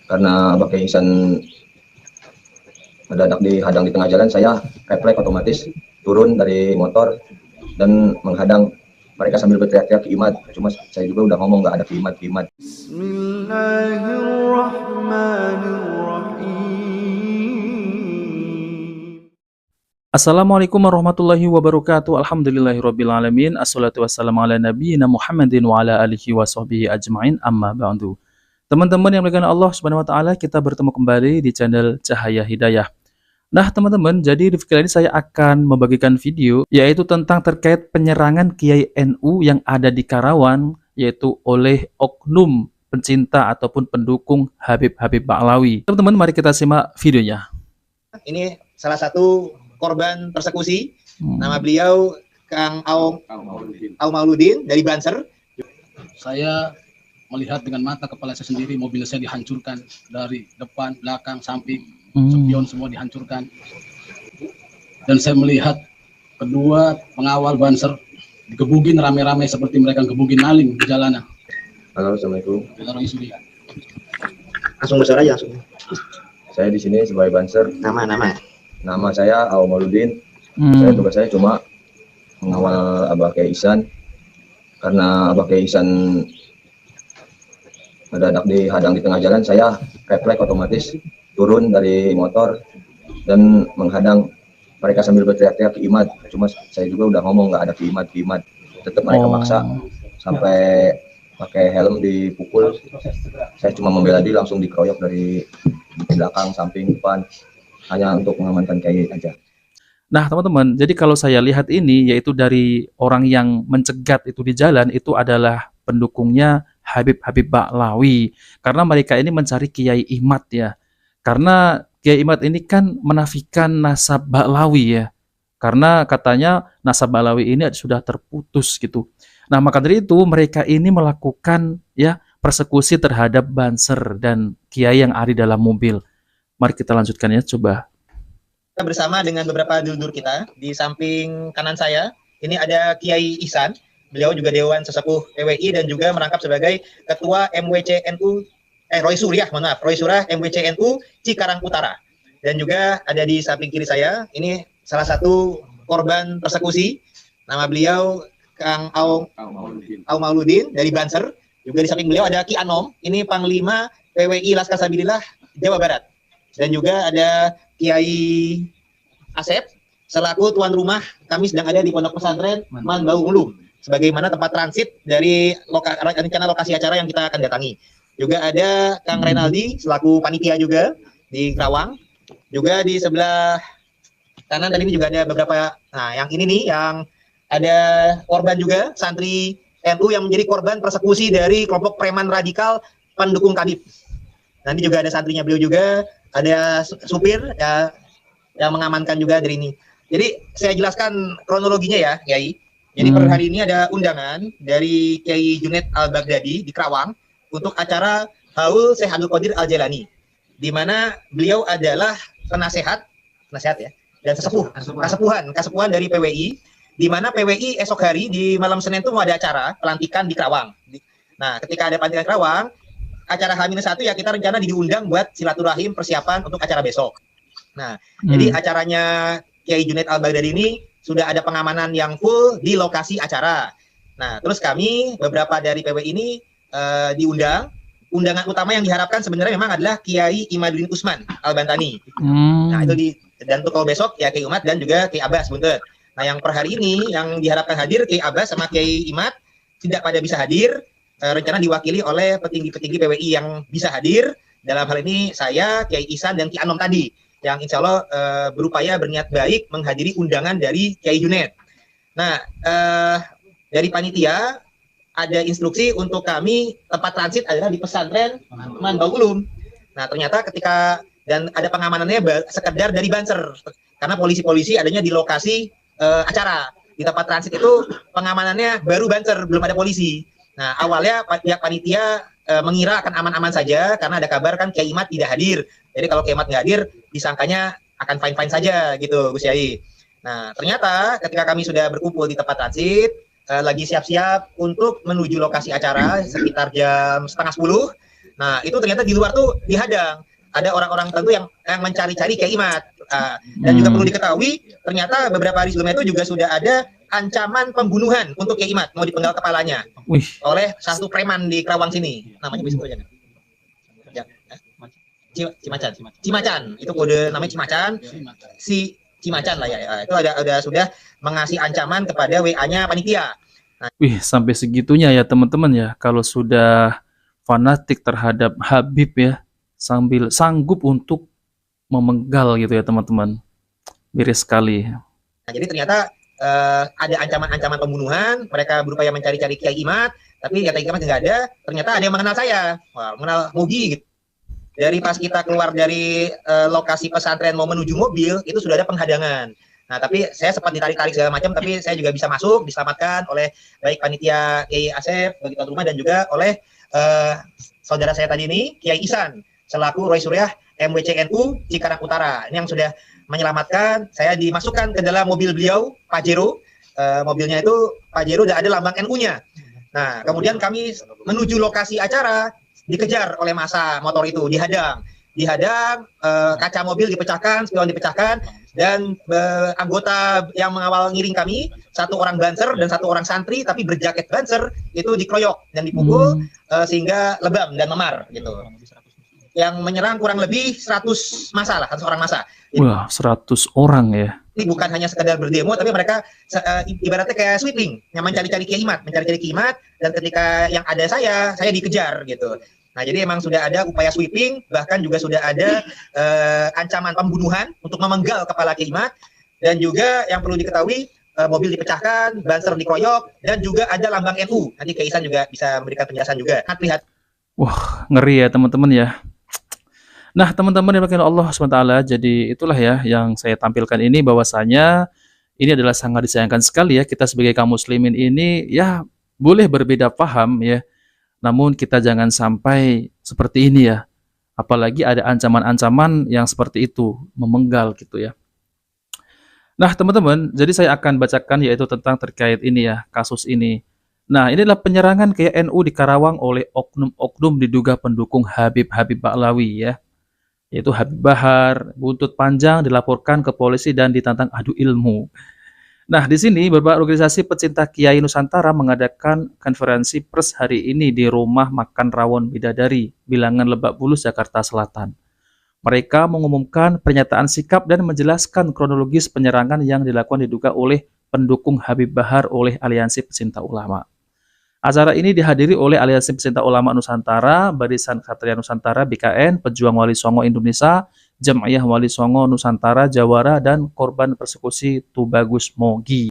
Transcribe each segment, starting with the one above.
Karena Abah Kiai Ihsan mendadak dihadang di tengah jalan, saya refleks otomatis turun dari motor dan menghadang mereka sambil berteriak-teriak kiamat. Cuma saya juga udah ngomong nggak ada kiamat. Assalamualaikum warahmatullahi wabarakatuh. Alhamdulillahirrabbilalamin. Assalatu wassalamu ala nabiyyina Muhammadin wa ala alihi wa sahbihi ajma'in, amma ba'du. Teman-teman yang dimuliakan Allah Subhanahu wa taala, kita bertemu kembali di channel Cahaya Hidayah. Nah, teman-teman, jadi di video ini saya akan membagikan video yaitu tentang terkait penyerangan Kiai NU yang ada di Karawang, yaitu oleh oknum pencinta ataupun pendukung Habib Ba'lawi. Teman-teman, mari kita simak videonya. Ini salah satu korban persekusi. Nama beliau Kang Aung Mauludin dari Banser. Saya melihat dengan mata kepala saya sendiri, mobil saya dihancurkan dari depan, belakang, samping, spion semua dihancurkan. Dan saya melihat kedua pengawal Banser digebugin rame-rame seperti mereka gebugin maling di jalanan. Halo, assalamualaikum. Langsung bersuara aja langsung. Saya di sini sebagai Banser. Nama saya Aung Mauludin. Tugas saya cuma mengawal Abah Kiai Ihsan. Karena Abah Kiai Ihsan mendadak dihadang di tengah jalan, saya refleks otomatis turun dari motor dan menghadang mereka sambil berteriak-teriak kiamat. Cuma saya juga udah ngomong nggak ada kiamat. Tetap mereka maksa sampai pakai helm dipukul. Saya cuma membela diri, langsung dikeroyok dari belakang, samping, depan, hanya untuk mengamankan Kiai aja. Nah, teman-teman, jadi kalau saya lihat ini, yaitu dari orang yang mencegat itu di jalan, itu adalah pendukungnya Habib Ba'lawi. Karena mereka ini mencari Kiai Imad ya. Karena Kiai Imad ini kan menafikan nasab Ba'lawi ya. Karena katanya nasab Ba'lawi ini sudah terputus gitu. Nah, maka dari itu mereka ini melakukan ya persekusi terhadap Banser dan Kiai yang ada di dalam mobil. Mari kita lanjutkan ya, coba. Kita bersama dengan beberapa dulur kita. Di samping kanan saya, ini ada Kiai Ihsan. Beliau juga Dewan Sesepuh PWI dan juga merangkap sebagai Ketua MWC NU, Roy Surah MWC NU Cikarang Utara. Dan juga ada di samping kiri saya, ini salah satu korban persekusi. Nama beliau Kang Aung Mauludin dari Banser. Juga di samping beliau ada Ki Anom, ini Panglima PWI Laskar Sabilillah Jawa Barat. Dan juga ada Kiai Asep selaku tuan rumah, kami sedang ada di Pondok Pesantren Manbau Ulum sebagaimana tempat transit dari rencana lokasi acara yang kita akan datangi. Juga ada Kang Renaldi selaku panitia juga di Karawang. Juga di sebelah kanan dan ini juga ada beberapa. Nah, yang ini nih yang ada korban juga, santri NU yang menjadi korban persekusi dari kelompok preman radikal pendukung Kadip. Nanti juga ada santrinya beliau juga, ada supir ya, yang mengamankan juga dari ini. Jadi saya jelaskan kronologinya ya, Kiai. Jadi per hari ini ada undangan dari Kiai Junaid Al-Baghdadi di Karawang untuk acara Haul Syekh Abdul Qadir Al-Jailani, di mana beliau adalah penasehat ya, dan kasepuhan dari PWI, di mana PWI esok hari di malam Senin itu mau ada acara pelantikan di Karawang. Nah, ketika ada pelantikan Karawang, acara H-1 ya kita rencana diundang buat silaturahim persiapan untuk acara besok. Nah, jadi acaranya Kiai Junaid Al-Baghdadi ini sudah ada pengamanan yang full di lokasi acara. Nah, terus kami beberapa dari PWI ini diundang. Undangan utama yang diharapkan sebenarnya memang adalah Kiai Imaduddin Usman Al-Bantani. Nah, itu dan untuk kalau besok ya Kiai Umat dan juga Kiai Abbas Buntet. Nah, yang per hari ini yang diharapkan hadir Kiai Abbas sama Kiai Imat tidak pada bisa hadir. Rencana diwakili oleh petinggi-petinggi PWI yang bisa hadir. Dalam hal ini saya, Kiai Ihsan dan Ki Anom tadi, yang insya Allah berupaya berniat baik menghadiri undangan dari Kiai Junaid. Nah, dari panitia ada instruksi untuk kami tempat transit adalah di pesantren Manbau Ulum. Nah, ternyata ketika dan ada pengamanannya sekedar dari Banser, karena polisi-polisi adanya di lokasi acara. Di tempat transit itu pengamanannya baru Banser, belum ada polisi. Nah, awalnya pihak panitia mengira akan aman-aman saja karena ada kabar kan Kiai Imad tidak hadir. Jadi kalau Kiai Imad nggak hadir, disangkanya akan fine-fine saja gitu, Gus Yai. Nah, ternyata ketika kami sudah berkumpul di tempat transit, lagi siap-siap untuk menuju lokasi acara sekitar jam 9:30. Nah, itu ternyata di luar tuh dihadang. Ada orang-orang tertentu yang mencari-cari Kiai Imad. Dan juga perlu diketahui, ternyata beberapa hari sebelumnya itu juga sudah ada ancaman pembunuhan untuk Kiai Imad, mau dipenggal kepalanya oleh satu preman di Kerawang sini. Namanya bisa aja kan? Ya. Cimacan. Itu kode namanya Cimacan. Si Cimacan lah ya. Itu ada sudah mengasih ancaman kepada WA-nya panitia. Wih, sampai segitunya ya teman-teman ya. Kalau sudah fanatik terhadap Habib ya, sambil sanggup untuk memenggal gitu ya teman-teman. Miris sekali. Nah, jadi ternyata ada ancaman-ancaman pembunuhan, mereka berupaya mencari-cari Kiai Imad, tapi Kiai Imad nggak ada. Ternyata ada yang mengenal saya, mengenal Mugi gitu. Dari pas kita keluar dari lokasi pesantren mau menuju mobil, itu sudah ada penghadangan. Nah, tapi saya sempat ditarik-tarik segala macam, tapi saya juga bisa masuk, diselamatkan oleh baik panitia Kiai Asep, bagi tuan rumah, dan juga oleh saudara saya tadi ini, Kiai Ihsan, selaku Roy Suryah MWCNU Cikarang Utara. Ini yang sudah menyelamatkan. Saya dimasukkan ke dalam mobil beliau, Pajero. Mobilnya itu Pajero udah ada lambang NU-nya. Nah, kemudian kami menuju lokasi acara, dikejar oleh massa motor itu, dihadang, kaca mobil dipecahkan, spion dipecahkan, dan anggota yang mengawal ngiring kami, satu orang banser dan satu orang santri tapi berjaket banser itu dikeroyok dan dipukul sehingga lebam dan memar gitu. Yang menyerang kurang lebih 100 massa lah, 100 orang massa. Wah, 100 orang ya. Ini bukan hanya sekedar berdemo, tapi mereka ibaratnya kayak sweeping, yang mencari-cari Kiai Imad, dan ketika yang ada saya dikejar gitu. Nah, jadi emang sudah ada upaya sweeping, bahkan juga sudah ada ancaman pembunuhan untuk memenggal kepala Kiai Imad, dan juga yang perlu diketahui, mobil dipecahkan, banser dikeroyok, dan juga ada lambang NU. Nanti Kiai Ihsan juga bisa memberikan penjelasan juga. Lihat. Wah, ngeri ya teman-teman ya. Nah, teman-teman yang dimuliakan Allah SWT, jadi itulah ya yang saya tampilkan ini, bahwasanya ini adalah sangat disayangkan sekali ya, kita sebagai kaum muslimin ini ya boleh berbeda paham ya, namun kita jangan sampai seperti ini ya, apalagi ada ancaman-ancaman yang seperti itu, memenggal gitu ya. Nah, teman-teman, jadi saya akan bacakan yaitu tentang terkait ini ya, kasus ini. Nah, inilah penyerangan ke NU di Karawang oleh oknum-oknum diduga pendukung Habib Ba'lawi ya. Yaitu Habib Bahar, buntut panjang dilaporkan ke polisi dan ditantang adu ilmu. Nah, di sini beberapa organisasi pecinta Kiai Nusantara mengadakan konferensi pers hari ini di Rumah Makan Rawon Bidadari, Bilangan Lebak Bulus, Jakarta Selatan. Mereka mengumumkan pernyataan sikap dan menjelaskan kronologis penyerangan yang dilakukan diduga oleh pendukung Habib Bahar oleh Aliansi Pecinta Ulama. Acara ini dihadiri oleh Aliansi Pecinta Ulama Nusantara, Barisan Ksatria Nusantara BKN, Pejuang Wali Songo Indonesia, Jam'iyah Wali Songo Nusantara Jawara, dan korban persekusi Tubagus Mogi.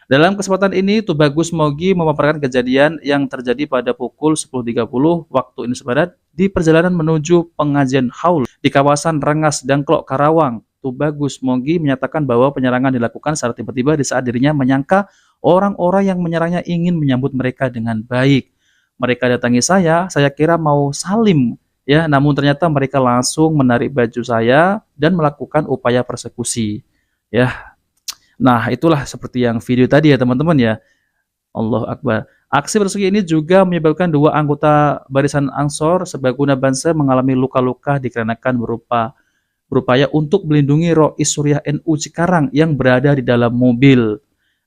Dalam kesempatan ini, Tubagus Mogi memaparkan kejadian yang terjadi pada pukul 10.30 waktu Indonesia Barat di perjalanan menuju pengajian haul di kawasan Rengas Dangklok, Karawang. Tubagus Mogi menyatakan bahwa penyerangan dilakukan secara tiba-tiba di saat dirinya menyangka orang-orang yang menyerangnya ingin menyambut mereka dengan baik. Mereka datangi saya kira mau salim, ya, namun ternyata mereka langsung menarik baju saya dan melakukan upaya persekusi. Ya, nah itulah seperti yang video tadi ya teman-teman ya. Allahu Akbar. Aksi persekusi ini juga menyebabkan 2 anggota Barisan Ansor Serbaguna Banser mengalami luka-luka dikarenakan berupaya untuk melindungi Rois Suryah NU Cikarang yang berada di dalam mobil.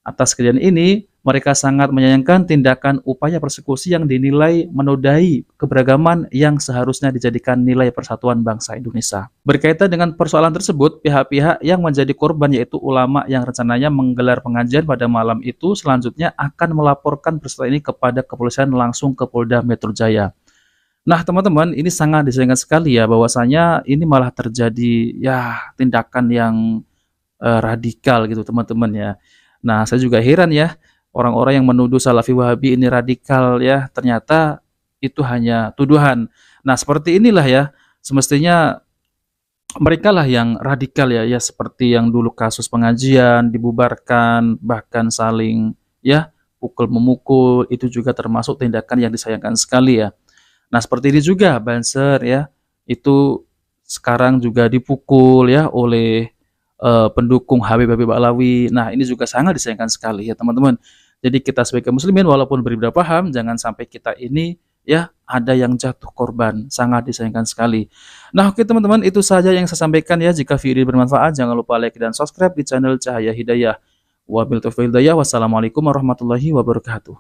Atas kejadian ini, mereka sangat menyayangkan tindakan upaya persekusi yang dinilai menodai keberagaman yang seharusnya dijadikan nilai persatuan bangsa Indonesia. Berkaitan dengan persoalan tersebut, pihak-pihak yang menjadi korban yaitu ulama yang rencananya menggelar pengajian pada malam itu selanjutnya akan melaporkan peristiwa ini kepada kepolisian langsung ke Polda Metro Jaya. Nah, teman-teman, ini sangat disayangkan sekali ya, bahwasanya ini malah terjadi ya tindakan yang radikal gitu teman-teman ya. Nah, saya juga heran ya, orang-orang yang menuduh Salafi Wahabi ini radikal ya, ternyata itu hanya tuduhan. Nah, seperti inilah ya, semestinya mereka lah yang radikal ya, ya seperti yang dulu kasus pengajian, dibubarkan, bahkan saling ya pukul-memukul, itu juga termasuk tindakan yang disayangkan sekali ya. Nah, seperti ini juga Banser ya, itu sekarang juga dipukul ya oleh pendukung Habib Ba'lawi. Nah, ini juga sangat disayangkan sekali ya teman-teman. Jadi kita sebagai muslimin walaupun berbeda paham, jangan sampai kita ini ya ada yang jatuh korban, sangat disayangkan sekali. Nah, oke teman-teman, itu saja yang saya sampaikan ya. Jika video ini bermanfaat, jangan lupa like dan subscribe di channel Cahaya Hidayah. Wabillahi taufiq wal hidayah. Wassalamualaikum warahmatullahi wabarakatuh.